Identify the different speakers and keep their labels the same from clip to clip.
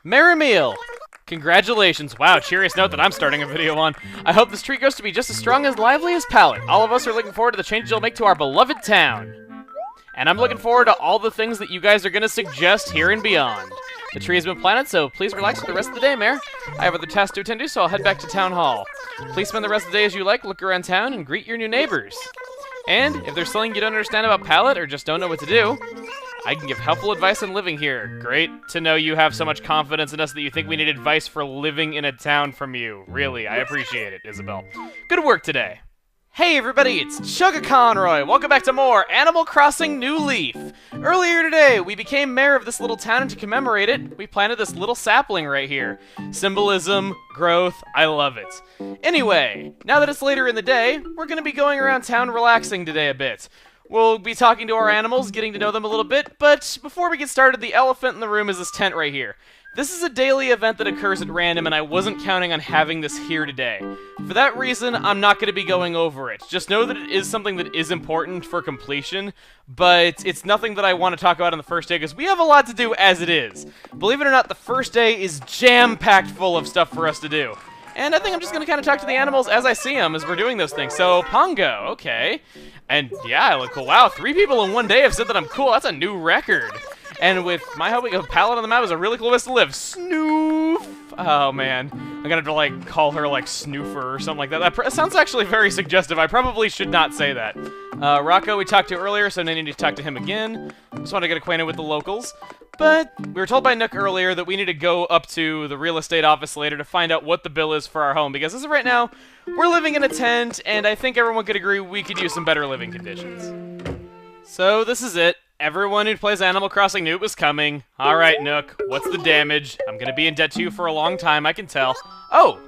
Speaker 1: Marimil! Congratulations. Wow, curious note that I'm starting a video on. I hope this treat goes to be just as strong and lively as Pallet. All of us are looking forward to the changes you'll make to our beloved town. And I'm looking forward to all the things that you guys are going to suggest here and beyond. The tree has been planted, so please relax for the rest of the day, Mayor. I have other tasks to attend to, so I'll head back to Town Hall. Please spend the rest of the day as you like, look around town, and greet your new neighbors. And if there's something you don't understand about Pallet or just don't know what to do, I can give helpful advice on living here. Great to know you have so much confidence in us that you think we need advice for living in a town from you. Really, I appreciate it, Isabelle. Good work today. Hey everybody, it's Chugga Conroy. Welcome back to more Animal Crossing New Leaf. Earlier today, we became mayor of this little town, and to commemorate it, we planted this little sapling right here. Symbolism, growth, I love it. Anyway, now that it's later in the day, we're going to be going around town relaxing today a bit. We'll be talking to our animals, getting to know them a little bit, but before we get started, the elephant in the room is this tent right here. This is a daily event that occurs at random, and I wasn't counting on having this here today. For that reason, I'm not going to be going over it. Just know that it is something that is important for completion, but it's nothing that I want to talk about on the first day, because we have a lot to do as it is. Believe it or not, the first day is jam-packed full of stuff for us to do. And I think I'm just going to kind of talk to the animals as I see them as we're doing those things. So, Pongo, okay. And yeah, I look cool. Wow, 3 people in one day have said that I'm cool. That's a new record. And with my helping a Pallet on the map is a really cool place to live. Snoof! Oh, man. I'm gonna have to, like, call her, like, Snoofer or something like that. That sounds actually very suggestive. I probably should not say that. Rocco we talked to earlier, so I need to talk to him again. Just want to get acquainted with the locals. But we were told by Nook earlier that we need to go up to the real estate office later to find out what the bill is for our home. Because as of right now, we're living in a tent, and I think everyone could agree we could use some better living conditions. So this is it. Everyone who plays Animal Crossing knew it was coming. Alright, Nook, what's the damage? I'm gonna be in debt to you for a long time, I can tell. Oh!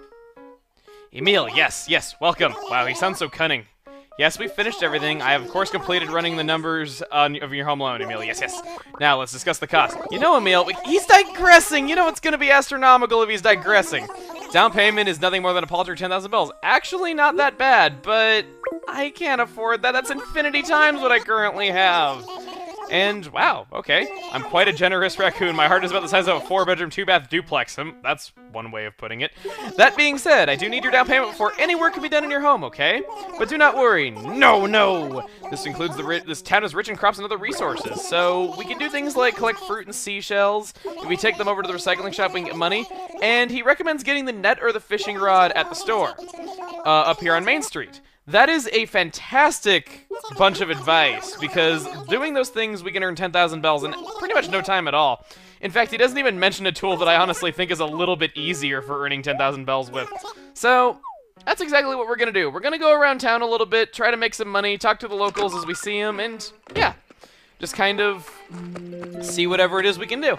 Speaker 1: Emil, yes, welcome. Wow, he sounds so cunning. Yes, we finished everything. I have, of course, completed running the numbers of your home loan, Emil. Yes. Now, let's discuss the cost. You know, Emil, he's digressing! You know it's gonna be astronomical if he's digressing. Down payment is nothing more than a paltry 10,000 bells. Actually, not that bad, but I can't afford that. That's infinity times what I currently have. And, wow, okay. I'm quite a generous raccoon. My heart is about the size of a 4-bedroom, 2-bath duplex. That's one way of putting it. That being said, I do need your down payment before any work can be done in your home, okay? But do not worry. No! This includes this town is rich in crops and other resources, so we can do things like collect fruit and seashells. If we take them over to the recycling shop, we can get money. And he recommends getting the net or the fishing rod at the store, up here on Main Street. That is a fantastic bunch of advice, because doing those things we can earn 10,000 bells in pretty much no time at all. In fact, he doesn't even mention a tool that I honestly think is a little bit easier for earning 10,000 bells with. So, that's exactly what we're gonna do. We're gonna go around town a little bit, try to make some money, talk to the locals as we see them, and yeah, just kind of see whatever it is we can do.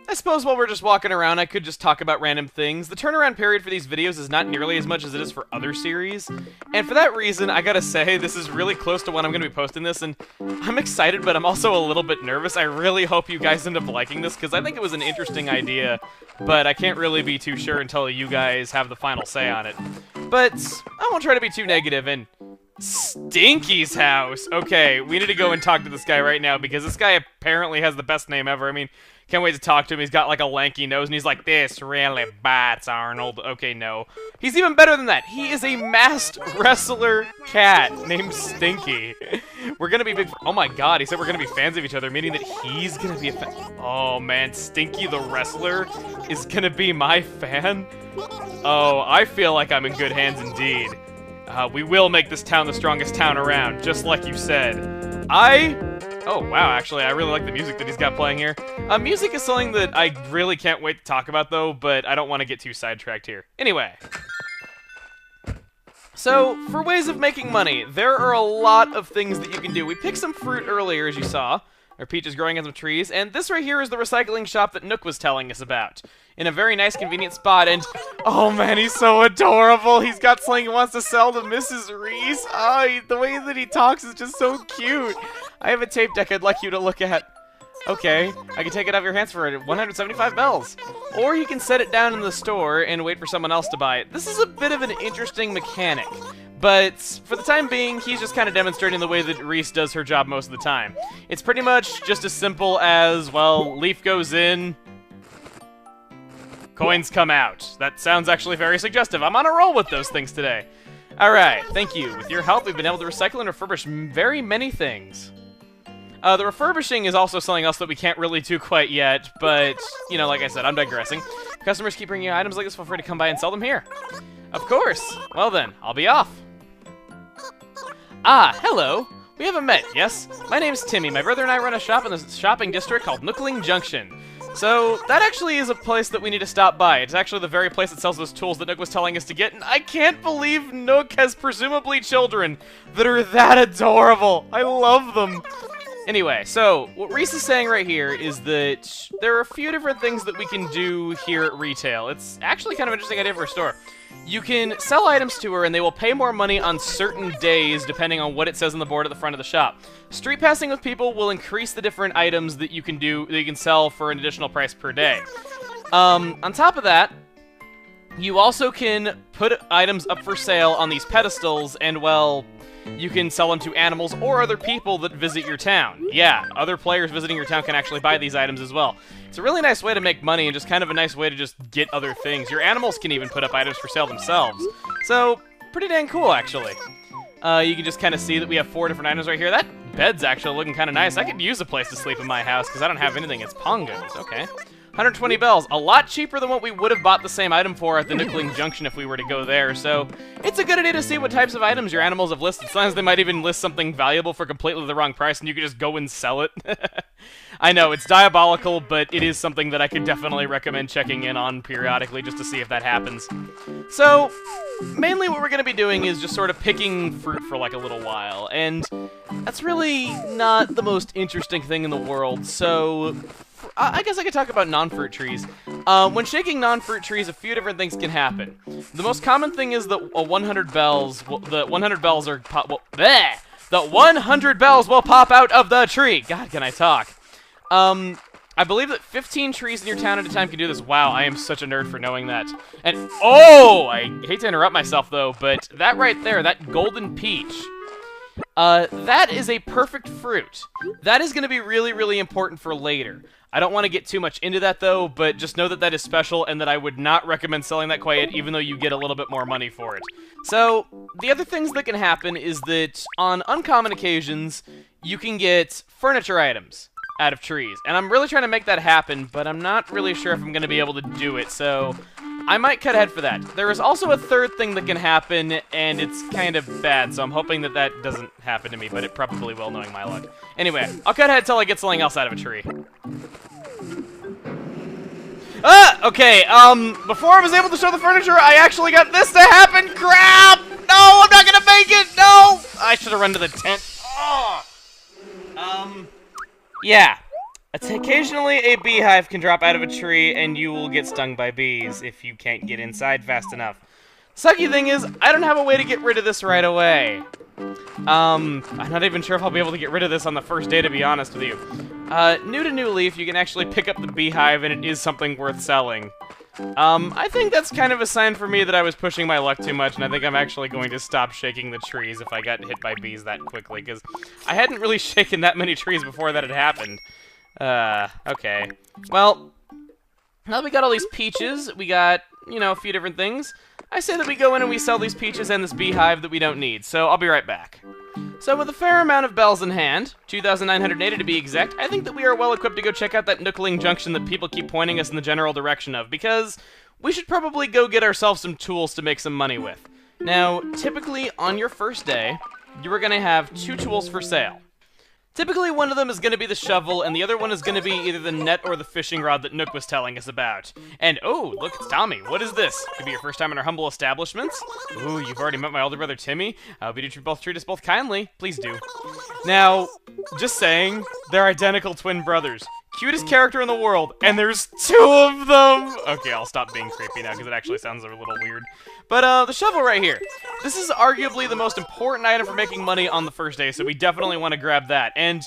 Speaker 1: I suppose while we're just walking around, I could just talk about random things. The turnaround period for these videos is not nearly as much as it is for other series. And for that reason, I gotta say, this is really close to when I'm gonna be posting this, and I'm excited, but I'm also a little bit nervous. I really hope you guys end up liking this, because I think it was an interesting idea, but I can't really be too sure until you guys have the final say on it. But I won't try to be too negative, and Stinky's house! Okay, we need to go and talk to this guy right now, because this guy apparently has the best name ever. I mean, can't wait to talk to him. He's got like a lanky nose, and he's like, "This really bites, Arnold." Okay, no. He's even better than that. He is a masked wrestler cat named Stinky. We're gonna be big. Oh my god, he said we're gonna be fans of each other, meaning that he's gonna be a fan. Oh man, Stinky the wrestler is gonna be my fan? Oh, I feel like I'm in good hands indeed. We will make this town the strongest town around, just like you said. Oh, wow, actually, I really like the music that he's got playing here. Music is something that I really can't wait to talk about, though, but I don't want to get too sidetracked here. Anyway. So, for ways of making money, there are a lot of things that you can do. We picked some fruit earlier, as you saw. Our peach is growing on some trees, and this right here is the recycling shop that Nook was telling us about. In a very nice, convenient spot, and oh man, he's so adorable! He's got something he wants to sell to Mrs. Reese! Oh, the way that he talks is just so cute! I have a tape deck I'd like you to look at. Okay, I can take it out of your hands for 175 bells. Or you can set it down in the store and wait for someone else to buy it. This is a bit of an interesting mechanic. But for the time being, he's just kind of demonstrating the way that Reese does her job most of the time. It's pretty much just as simple as, well, Leaf goes in, Coins come out. That sounds actually very suggestive. I'm on a roll with those things today. Alright, thank you. With your help, we've been able to recycle and refurbish very many things. The refurbishing is also something else that we can't really do quite yet, but, you know, like I said, I'm digressing. Customers keep bringing you items like this, feel free to come by and sell them here. Of course. Well then, I'll be off. Ah, hello. We haven't met, yes? My name's Timmy. My brother and I run a shop in the shopping district called Nookling Junction. So, that actually is a place that we need to stop by. It's actually the very place that sells those tools that Nook was telling us to get, and I can't believe Nook has presumably children that are that adorable. I love them. Anyway, so, what Reese is saying right here is that there are a few different things that we can do here at retail. It's actually kind of an interesting idea for a store. You can sell items to her, and they will pay more money on certain days, depending on what it says on the board at the front of the shop. Street passing with people will increase the different items that you can do, that you can sell for an additional price per day. On top of that, you also can put items up for sale on these pedestals, and, well, you can sell them to animals or other people that visit your town. Yeah, other players visiting your town can actually buy these items as well. It's a really nice way to make money and just kind of a nice way to just get other things. Your animals can even put up items for sale themselves. So, pretty dang cool, actually. You can just kind of see that we have 4 different items right here. That bed's actually looking kind of nice. I could use a place to sleep in my house because I don't have anything. It's Pongos. Okay. 120 bells. A lot cheaper than what we would have bought the same item for at the Nookling Junction if we were to go there. So, it's a good idea to see what types of items your animals have listed. Sometimes they might even list something valuable for completely the wrong price and you could just go and sell it. I know, it's diabolical, but it is something that I could definitely recommend checking in on periodically just to see if that happens. So, mainly what we're going to be doing is just sort of picking fruit for like a little while, and that's really not the most interesting thing in the world, so I guess I could talk about non-fruit trees. When shaking non-fruit trees, a few different things can happen. The most common thing is that 100 bells, the 100 bells are the 100 bells will pop out of the tree. God, can I talk? I believe that 15 trees in your town at a time can do this. Wow, I am such a nerd for knowing that. And, oh, I hate to interrupt myself, though, but that right there, that golden peach, that is a perfect fruit. That is going to be really, really important for later. I don't want to get too much into that, though, but just know that that is special and that I would not recommend selling that quite yet, even though you get a little bit more money for it. So, the other things that can happen is that on uncommon occasions, you can get furniture items out of trees. And I'm really trying to make that happen, but I'm not really sure if I'm going to be able to do it, so I might cut ahead for that. There is also a third thing that can happen, and it's kind of bad, so I'm hoping that that doesn't happen to me, but it probably will, knowing my luck. Anyway, I'll cut ahead until I get something else out of a tree. Ah! Okay, before I was able to show the furniture, I actually got this to happen! Crap! No, I'm not gonna make it! No! I should have run to the tent. Oh! Yeah. Occasionally, a beehive can drop out of a tree, and you will get stung by bees if you can't get inside fast enough. Sucky thing is, I don't have a way to get rid of this right away. I'm not even sure if I'll be able to get rid of this on the first day, to be honest with you. New to New Leaf, you can actually pick up the beehive, and it is something worth selling. I think that's kind of a sign for me that I was pushing my luck too much, and I think I'm actually going to stop shaking the trees if I got hit by bees that quickly, because I hadn't really shaken that many trees before that had happened. Okay. Well, now that we got all these peaches, we got, you know, a few different things. I say that we go in and we sell these peaches and this beehive that we don't need, so I'll be right back. So with a fair amount of bells in hand, 2,980 to be exact, I think that we are well equipped to go check out that Nookling Junction that people keep pointing us in the general direction of, because we should probably go get ourselves some tools to make some money with. Now, typically on your first day, you are going to have 2 tools for sale. Typically, one of them is going to be the shovel, and the other one is going to be either the net or the fishing rod that Nook was telling us about. And, oh, look, it's Tommy. What is this? Could be your first time in our humble establishments? Ooh, you've already met my older brother, Timmy. I hope you treat us both kindly. Please do. Now, just saying, they're identical twin brothers. Cutest character in the world, and there's 2 of them! Okay, I'll stop being creepy now, because it actually sounds a little weird. But, the shovel right here. This is arguably the most important item for making money on the first day, so we definitely want to grab that. And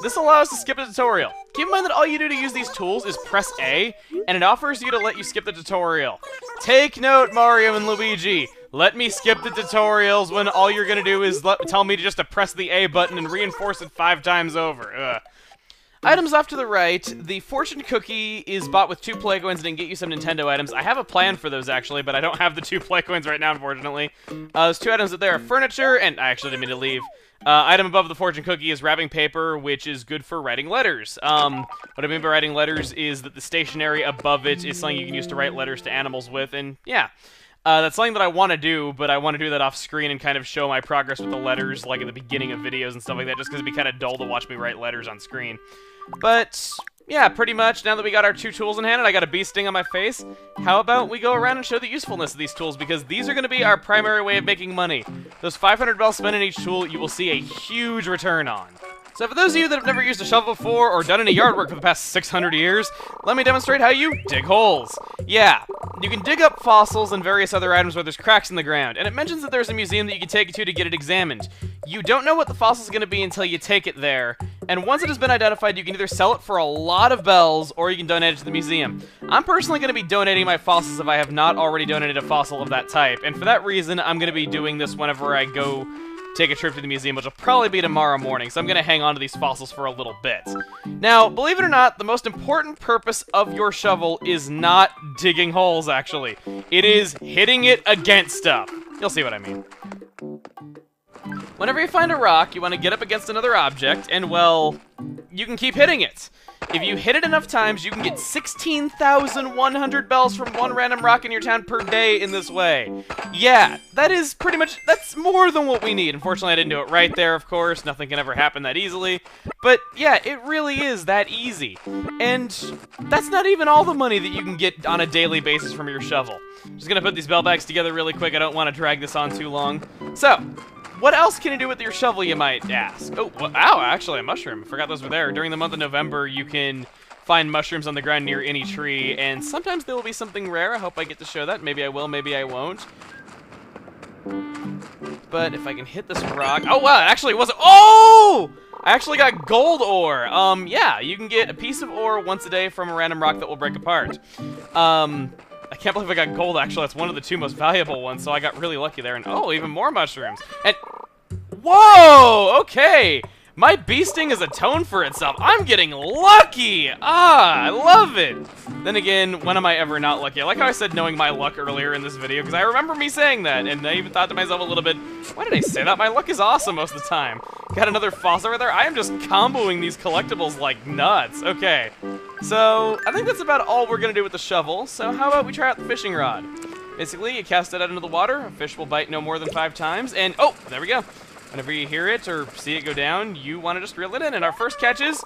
Speaker 1: this allows us to skip a tutorial. Keep in mind that all you do to use these tools is press A, and it offers you to let you skip the tutorial. Take note, Mario and Luigi. Let me skip the tutorials when all you're gonna do is tell me to just press the A button and reinforce it 5 times over. Ugh. items off to the right, the fortune cookie is bought with 2 play coins and can get you some Nintendo items. I have a plan for those, actually, but I don't have the 2 play coins right now, unfortunately. Those 2 items up there are furniture, and I actually didn't mean to leave. Item above the fortune cookie is wrapping paper, which is good for writing letters. What I mean by writing letters is that the stationery above it is something you can use to write letters to animals with, and yeah. That's something that I want to do, but I want to do that off screen and kind of show my progress with the letters, like at the beginning of videos and stuff like that, just because it'd be kind of dull to watch me write letters on screen. But yeah, pretty much, now that we got our 2 tools in hand and I got a bee sting on my face, how about we go around and show the usefulness of these tools, because these are going to be our primary way of making money. Those 500 bells spent in each tool, you will see a huge return on. So for those of you that have never used a shovel before or done any yard work for the past 600 years, let me demonstrate how you dig holes. Yeah, you can dig up fossils and various other items where there's cracks in the ground, and it mentions that there's a museum that you can take it to get it examined. You don't know what the fossil's going to be until you take it there, and once it has been identified, you can either sell it for a lot of bells, or you can donate it to the museum. I'm personally going to be donating my fossils if I have not already donated a fossil of that type, and for that reason, I'm going to be doing this whenever I go take a trip to the museum, which will probably be tomorrow morning, so I'm going to hang on to these fossils for a little bit. Now, believe it or not, the most important purpose of your shovel is not digging holes, actually. It is hitting it against stuff. You'll see what I mean. Whenever you find a rock, you want to get up against another object, and, well, you can keep hitting it. If you hit it enough times, you can get 16,100 bells from one random rock in your town per day in this way. Yeah, that is pretty much, that's more than what we need. Unfortunately, I didn't do it right there, of course. Nothing can ever happen that easily. But yeah, it really is that easy. And that's not even all the money that you can get on a daily basis from your shovel. Just gonna put these bell bags together really quick. I don't want to drag this on too long. So, what else can you do with your shovel, you might ask? Oh, well, ow, actually a mushroom. I forgot those were there. During the month of November, you can find mushrooms on the ground near any tree, and sometimes there will be something rare. I hope I get to show that. Maybe I will, maybe I won't. But if I can hit this rock... Oh, wow, it actually wasn't... Oh! I actually got gold ore. Yeah, you can get a piece of ore once a day from a random rock that will break apart. I can't believe I got gold, actually. That's one of the 2 most valuable ones, so I got really lucky there. And, oh, even more mushrooms. And, whoa! Okay! My bee sting has atoned for itself. I'm getting lucky! Ah, I love it! Then again, when am I ever not lucky? I like how I said knowing my luck earlier in this video, because I remember me saying that, and I even thought to myself a little bit, why did I say that? My luck is awesome most of the time. Got another fossil right there? I am just comboing these collectibles like nuts. Okay. So, I think that's about all we're going to do with the shovel, so how about we try out the fishing rod? Basically, you cast it out into the water, a fish will bite no more than 5 times, and oh, there we go. Whenever you hear it or see it go down, you want to just reel it in, and our first catch is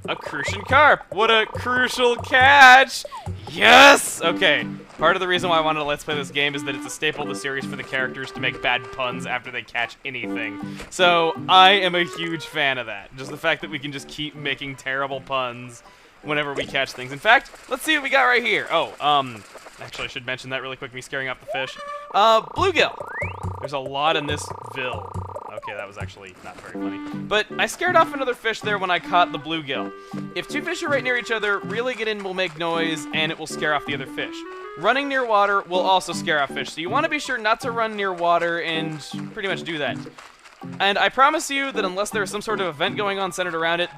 Speaker 1: a crucian carp. What a crucial catch! Yes! Okay, part of the reason why I wanted to let's play this game is that it's a staple of the series for the characters to make bad puns after they catch anything. So, I am a huge fan of that. Just the fact that we can just keep making terrible puns whenever we catch things. In fact, let's see what we got right here. Oh, actually I should mention that really quick, me scaring off the fish. Bluegill. There's a lot in this ville. Okay, that was actually not very funny. But I scared off another fish there when I caught the bluegill. If 2 fish are right near each other, reeling it in will make noise, and it will scare off the other fish. Running near water will also scare off fish, so you want to be sure not to run near water and pretty much do that. And I promise you that unless there is some sort of event going on centered around it,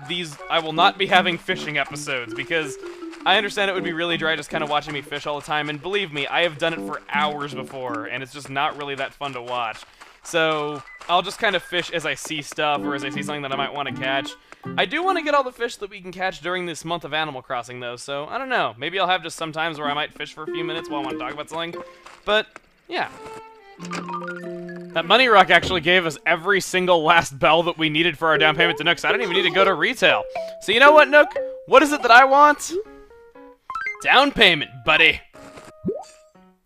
Speaker 1: I will not be having fishing episodes, because I understand it would be really dry just kind of watching me fish all the time, and believe me, I have done it for hours before, and it's just not really that fun to watch. So, I'll just kind of fish as I see stuff, or as I see something that I might want to catch. I do want to get all the fish that we can catch during this month of Animal Crossing, though, so I don't know. Maybe I'll have just some times where I might fish for a few minutes while I want to talk about something. But, yeah. That money rock actually gave us every single last bell that we needed for our down payment to Nook, so I don't even need to go to retail. So you know what, Nook? What is it that I want? Down payment, buddy.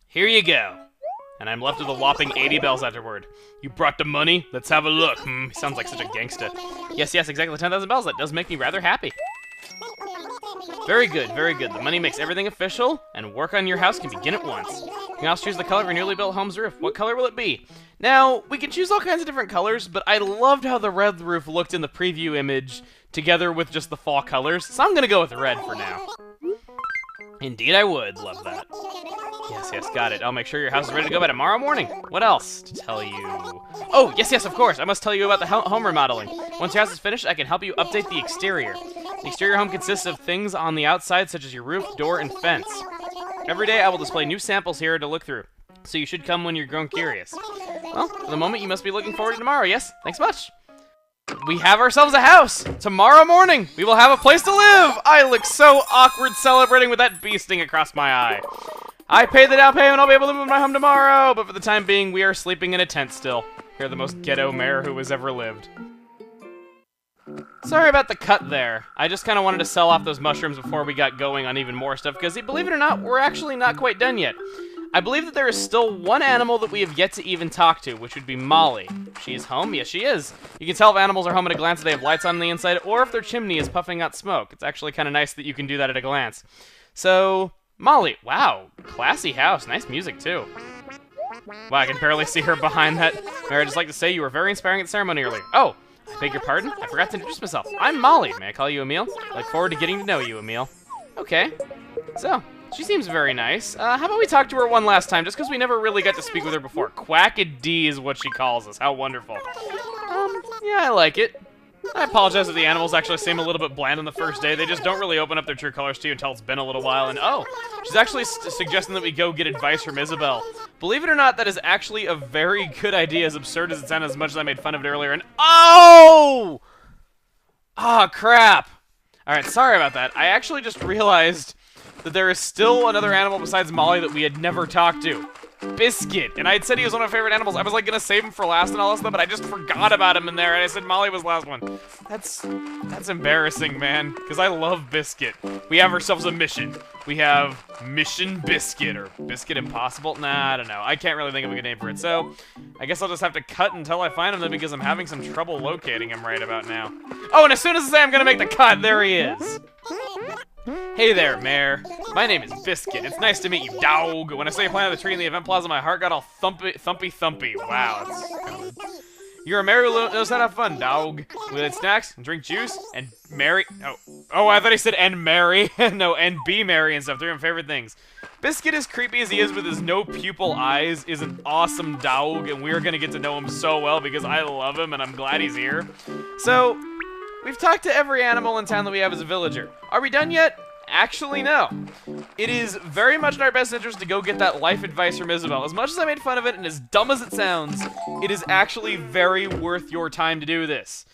Speaker 1: Here you go. And I'm left with a whopping 80 bells afterward. You brought the money? Let's have a look. He sounds like such a gangsta. Yes, exactly 10,000 bells. That does make me rather happy. Very good, very good. The money makes everything official, and work on your house can begin at once. You can also choose the color of your newly built home's roof. What color will it be? Now, we can choose all kinds of different colors, but I loved how the red roof looked in the preview image together with just the fall colors, so I'm gonna go with red for now. Indeed I would. Love that. Yes, got it. I'll make sure your house is ready to go by tomorrow morning. What else to tell you? Oh, yes, of course. I must tell you about the home remodeling. Once your house is finished, I can help you update the exterior. The exterior home consists of things on the outside, such as your roof, door, and fence. Every day I will display new samples here to look through, so you should come when you're grown curious. Well, for the moment, you must be looking forward to tomorrow, yes? Thanks much. We have ourselves a house! Tomorrow morning, we will have a place to live! I look so awkward celebrating with that bee sting across my eye. I paid the down payment, I'll be able to move my home tomorrow, but for the time being, we are sleeping in a tent still. You're the most ghetto mayor who has ever lived. Sorry about the cut there. I just kind of wanted to sell off those mushrooms before we got going on even more stuff, because believe it or not, we're actually not quite done yet. I believe that there is still one animal that we have yet to even talk to, which would be Molly. She's home? Yes, she is. You can tell if animals are home at a glance if they have lights on the inside, or if their chimney is puffing out smoke. It's actually kind of nice that you can do that at a glance. So, Molly, wow, classy house. Nice music, too. Wow, I can barely see her behind that. Mayor, I'd just like to say you were very inspiring at the ceremony earlier. Oh, I beg your pardon? I forgot to introduce myself. I'm Molly. May I call you Emile? I look forward to getting to know you, Emile. Okay. So, she seems very nice. How about we talk to her one last time, just because we never really got to speak with her before. Quack-a-dee is what she calls us. How wonderful. Yeah, I like it. I apologize if the animals actually seem a little bit bland on the first day. They just don't really open up their true colors to you until it's been a little while. And oh, she's actually suggesting that we go get advice from Isabelle. Believe it or not, that is actually a very good idea, as absurd as it sounded, as much as I made fun of it earlier. And oh! Ah, crap. Alright, sorry about that. I actually just realized that there is still another animal besides Molly that we had never talked to. Biscuit. And I had said he was one of my favorite animals. I was like gonna save him for last and all this stuff, but I just forgot about him in there, and I said Molly was last one. That's embarrassing, man, because I love Biscuit. We have ourselves a mission. We have Mission Biscuit, or Biscuit Impossible? Nah, I don't know. I can't really think of a good name for it, so I guess I'll just have to cut until I find him then, because I'm having some trouble locating him right about now. Oh, and as soon as I say I'm gonna make the cut, there he is. Hey there, Mayor. My name is Biscuit. It's nice to meet you, dog. When I say planted the tree in the event plaza, my heart got all thumpy. Wow, that's kind of weird. You're a mayor who knows how to have fun, dog. We eat snacks and drink juice and marry. Oh, I thought he said and marry. No, and be merry and stuff. They're my favorite things. Biscuit, as creepy as he is with his no pupil eyes, is an awesome dog, and we're gonna get to know him so well because I love him and I'm glad he's here. So, we've talked to every animal in town that we have as a villager. Are we done yet? Actually, no. It is very much in our best interest to go get that life advice from Isabelle. As much as I made fun of it, and as dumb as it sounds, it is actually very worth your time to do this.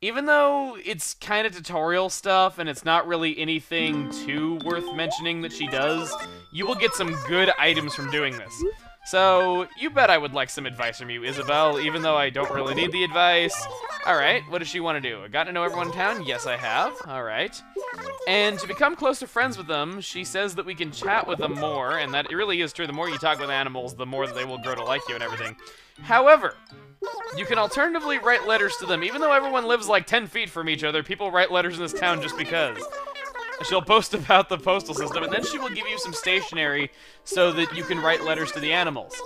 Speaker 1: Even though it's kind of tutorial stuff, and it's not really anything too worth mentioning that she does, you will get some good items from doing this. So, you bet I would like some advice from you, Isabelle, even though I don't really need the advice. Alright, what does she want to do? I got to know everyone in town? Yes, I have. Alright. And to become closer friends with them, she says that we can chat with them more, and that it really is true. The more you talk with animals, the more that they will grow to like you and everything. However, you can alternatively write letters to them. Even though everyone lives like 10 feet from each other, people write letters in this town just because. She'll post about the postal system, and then she will give you some stationery so that you can write letters to the animals.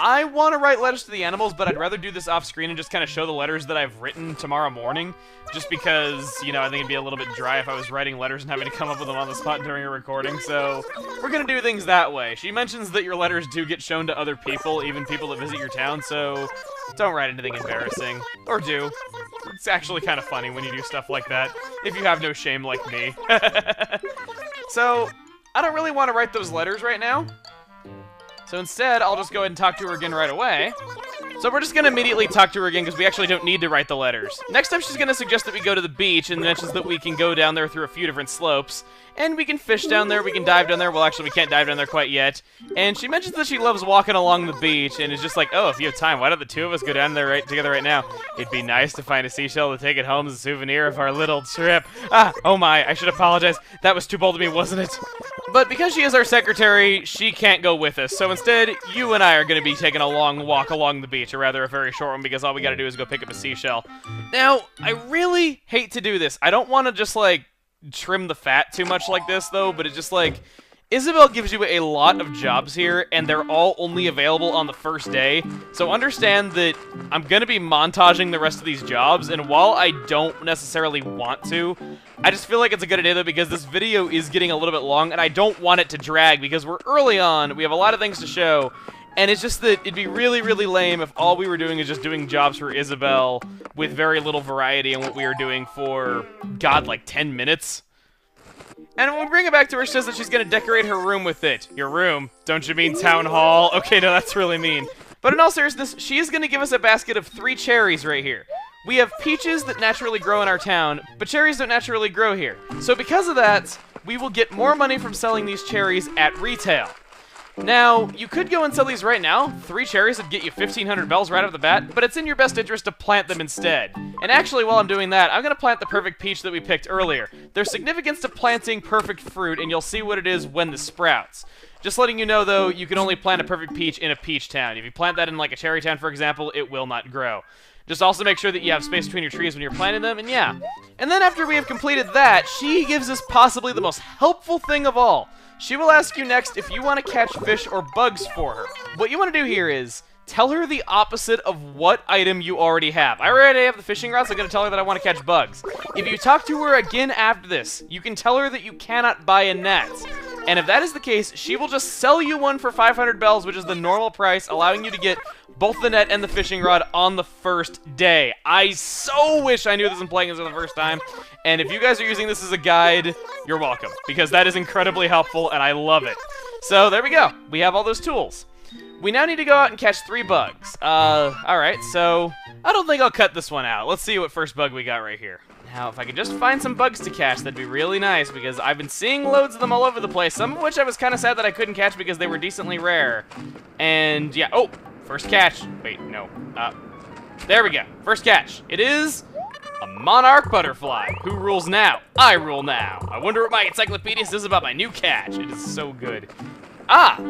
Speaker 1: I want to write letters to the animals, but I'd rather do this off screen and just kind of show the letters that I've written tomorrow morning, just because, you know, I think it'd be a little bit dry if I was writing letters and having to come up with them on the spot during a recording, so we're gonna do things that way. She mentions that your letters do get shown to other people, even people that visit your town, so don't write anything embarrassing. Or do. It's actually kind of funny when you do stuff like that, if you have no shame like me. So, I don't really want to write those letters right now. So instead, I'll just go ahead and talk to her again right away. So we're just going to immediately talk to her again because we actually don't need to write the letters. Next time, she's going to suggest that we go to the beach and mentions that we can go down there through a few different slopes. And we can fish down there, we can dive down there. Well, actually, we can't dive down there quite yet. And she mentions that she loves walking along the beach and is just like, oh, if you have time, why don't the two of us go down there together right now? It'd be nice to find a seashell to take it home as a souvenir of our little trip. Ah, oh my, I should apologize. That was too bold of me, wasn't it? But because she is our secretary, she can't go with us. So instead, you and I are going to be taking a long walk along the beach, or rather a very short one, because all we got to do is go pick up a seashell. Now, I really hate to do this. I don't want to just, like, trim the fat too much like this, though, but it's just like, Isabelle gives you a lot of jobs here, and they're all only available on the first day, so understand that I'm going to be montaging the rest of these jobs, and while I don't necessarily want to, I just feel like it's a good idea, though, because this video is getting a little bit long, and I don't want it to drag, because we're early on, we have a lot of things to show, And it's just that it'd be really, really lame if all we were doing is just doing jobs for Isabelle with very little variety in what we were doing for, God, like 10 minutes. And when we bring it back to her, she says that she's going to decorate her room with it. Your room? Don't you mean town hall? Okay, no, that's really mean. But in all seriousness, she is going to give us a basket of 3 cherries right here. We have peaches that naturally grow in our town, but cherries don't naturally grow here. So because of that, we will get more money from selling these cherries at retail. Now, you could go and sell these right now. 3 cherries would get you 1,500 bells right off the bat, but it's in your best interest to plant them instead. And actually, while I'm doing that, I'm going to plant the perfect peach that we picked earlier. There's significance to planting perfect fruit, and you'll see what it is when this sprouts. Just letting you know, though, you can only plant a perfect peach in a peach town. If you plant that in, like, a cherry town, for example, it will not grow. Just also make sure that you have space between your trees when you're planting them, and yeah. And then after we have completed that, she gives us possibly the most helpful thing of all. She will ask you next if you want to catch fish or bugs for her. What you want to do here is tell her the opposite of what item you already have. I already have the fishing rods, so I'm going to tell her that I want to catch bugs. If you talk to her again after this, you can tell her that you cannot buy a net. And if that is the case, she will just sell you one for 500 bells, which is the normal price, allowing you to get both the net and the fishing rod on the first day. I so wish I knew this and playing this for the first time. And if you guys are using this as a guide, you're welcome, because that is incredibly helpful, and I love it. So there we go. We have all those tools. We now need to go out and catch 3 bugs. Alright, so I don't think I'll cut this one out. Let's see what first bug we got right here. Now, if I could just find some bugs to catch, that'd be really nice, because I've been seeing loads of them all over the place, some of which I was kind of sad that I couldn't catch because they were decently rare. And, yeah, oh, first catch. Wait, no. There we go. First catch. It is a monarch butterfly. Who rules now? I rule now. I wonder what my encyclopedia says about my new catch. It is so good. Ah!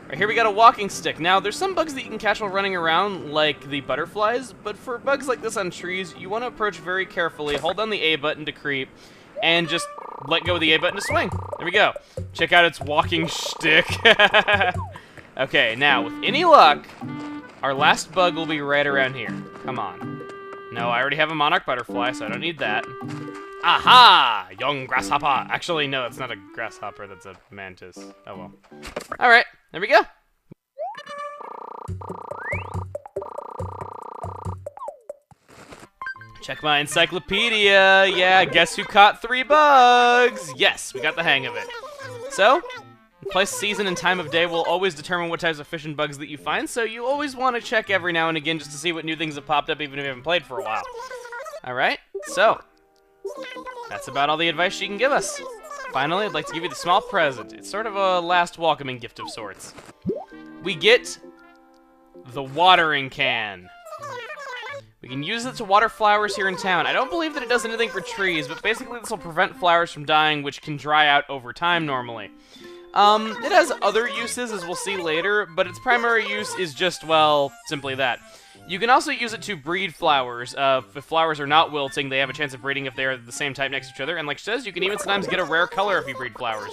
Speaker 1: Right here we got a walking stick. Now, there's some bugs that you can catch while running around, like the butterflies, but for bugs like this on trees, you want to approach very carefully, hold down the A button to creep, and just let go of the A button to swing. There we go. Check out its walking shtick. Okay, now, with any luck, our last bug will be right around here. Come on. No, I already have a monarch butterfly, so I don't need that. Aha! Young grasshopper. Actually, no, it's not a grasshopper, that's a mantis. Oh well. Alright, there we go. Check my encyclopedia. Yeah, guess who caught 3 bugs? Yes, we got the hang of it. So, place, season, and time of day will always determine what types of fish and bugs that you find, so you always want to check every now and again just to see what new things have popped up even if you haven't played for a while. Alright, so that's about all the advice she can give us. Finally, I'd like to give you the small present. It's sort of a last welcoming gift of sorts. We get the watering can. We can use it to water flowers here in town. I don't believe that it does anything for trees, but basically this will prevent flowers from dying, which can dry out over time normally. It has other uses, as we'll see later, but its primary use is just, well, simply that. You can also use it to breed flowers. If flowers are not wilting, they have a chance of breeding if they are the same type next to each other, and like she says, you can even sometimes get a rare color if you breed flowers.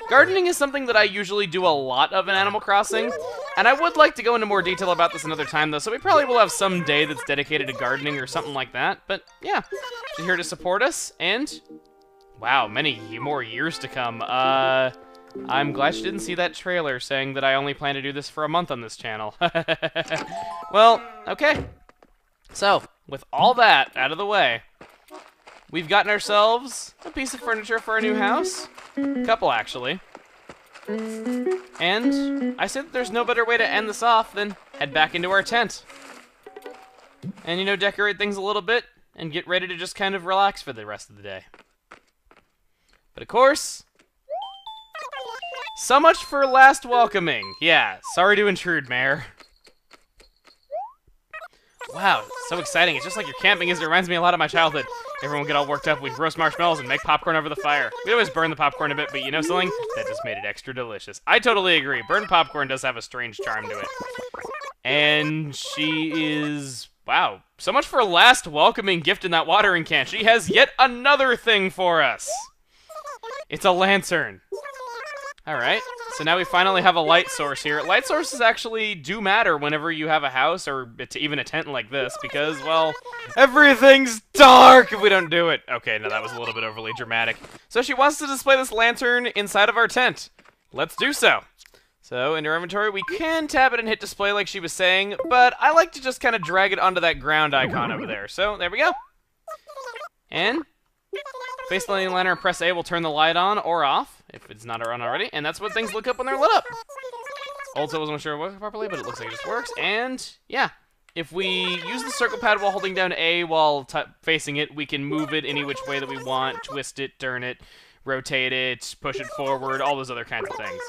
Speaker 1: Gardening is something that I usually do a lot of in Animal Crossing, and I would like to go into more detail about this another time, though, so we probably will have some day that's dedicated to gardening or something like that, but yeah, she's here to support us, and wow, many more years to come. I'm glad she didn't see that trailer saying that I only plan to do this for a month on this channel. Well, okay. So, with all that out of the way, we've gotten ourselves a piece of furniture for our new house. A couple, actually. And I said that there's no better way to end this off than head back into our tent. And, you know, decorate things a little bit and get ready to just kind of relax for the rest of the day. But of course, so much for last welcoming. Yeah, sorry to intrude, Mayor. Wow, so exciting. It's just like your camping is. It reminds me a lot of my childhood. Everyone would get all worked up. We'd roast marshmallows and make popcorn over the fire. We'd always burn the popcorn a bit, but you know something? That just made it extra delicious. I totally agree. Burned popcorn does have a strange charm to it. And she is... wow, so much for last welcoming gift in that watering can. She has yet another thing for us. It's a lantern. Alright, so now we finally have a light source here. Light sources actually do matter whenever you have a house, or even a tent like this, because, well, everything's dark if we don't do it. Okay, no, that was a little bit overly dramatic. So she wants to display this lantern inside of our tent. Let's do so. So, in our inventory, we can tap it and hit display like she was saying, but I like to just kind of drag it onto that ground icon over there. So, there we go. And face the lighting lantern and press A will turn the light on or off, if it's not on already, and that's what things look up when they're lit up. Also, wasn't sure it worked properly, but it looks like it just works, and yeah. If we use the circle pad while holding down A while facing it, we can move it any which way that we want, twist it, turn it, rotate it, push it forward, all those other kinds of things.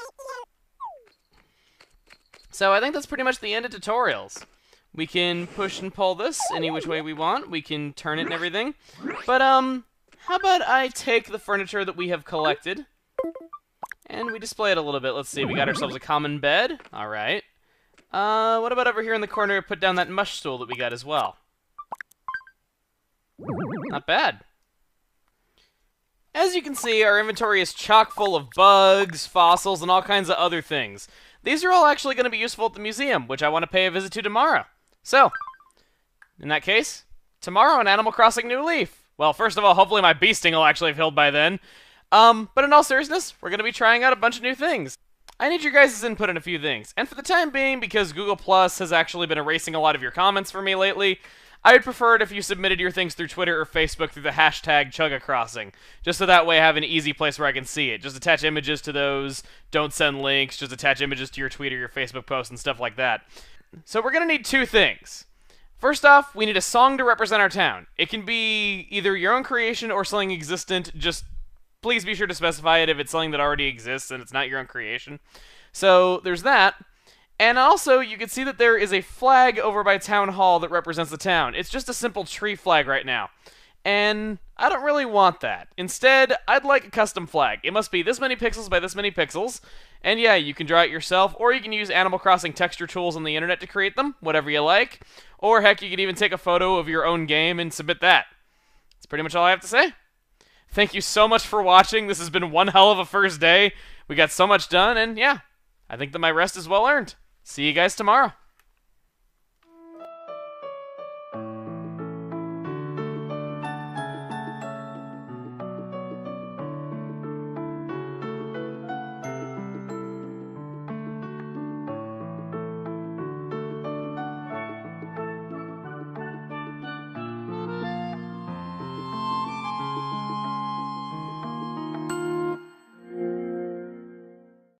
Speaker 1: So I think that's pretty much the end of tutorials. We can push and pull this any which way we want, we can turn it and everything. But, how about I take the furniture that we have collected, and we display it a little bit. Let's see, we got ourselves a common bed, alright. What about over here in the corner, put down that mush stool that we got as well? Not bad. As you can see, our inventory is chock full of bugs, fossils, and all kinds of other things. These are all actually going to be useful at the museum, which I want to pay a visit to tomorrow. So, in that case, tomorrow on Animal Crossing New Leaf. Well, first of all, hopefully my bee sting will actually have healed by then. But in all seriousness, we're going to be trying out a bunch of new things. I need your guys' input on a few things, and for the time being, because Google Plus has actually been erasing a lot of your comments for me lately, I would prefer it if you submitted your things through Twitter or Facebook through the hashtag ChuggaCrossing, just so that way I have an easy place where I can see it. Just attach images to those, don't send links, just attach images to your tweet or your Facebook post and stuff like that. So we're going to need two things. First off, we need a song to represent our town. It can be either your own creation or something existent, just please be sure to specify it if it's something that already exists and it's not your own creation. So there's that. And also, you can see that there is a flag over by Town Hall that represents the town. It's just a simple tree flag right now. And I don't really want that. Instead, I'd like a custom flag. It must be this many pixels by this many pixels. And yeah, you can draw it yourself, or you can use Animal Crossing texture tools on the internet to create them, whatever you like. Or heck, you could even take a photo of your own game and submit that. That's pretty much all I have to say. Thank you so much for watching. This has been one hell of a first day. We got so much done, and yeah, I think that my rest is well earned. See you guys tomorrow.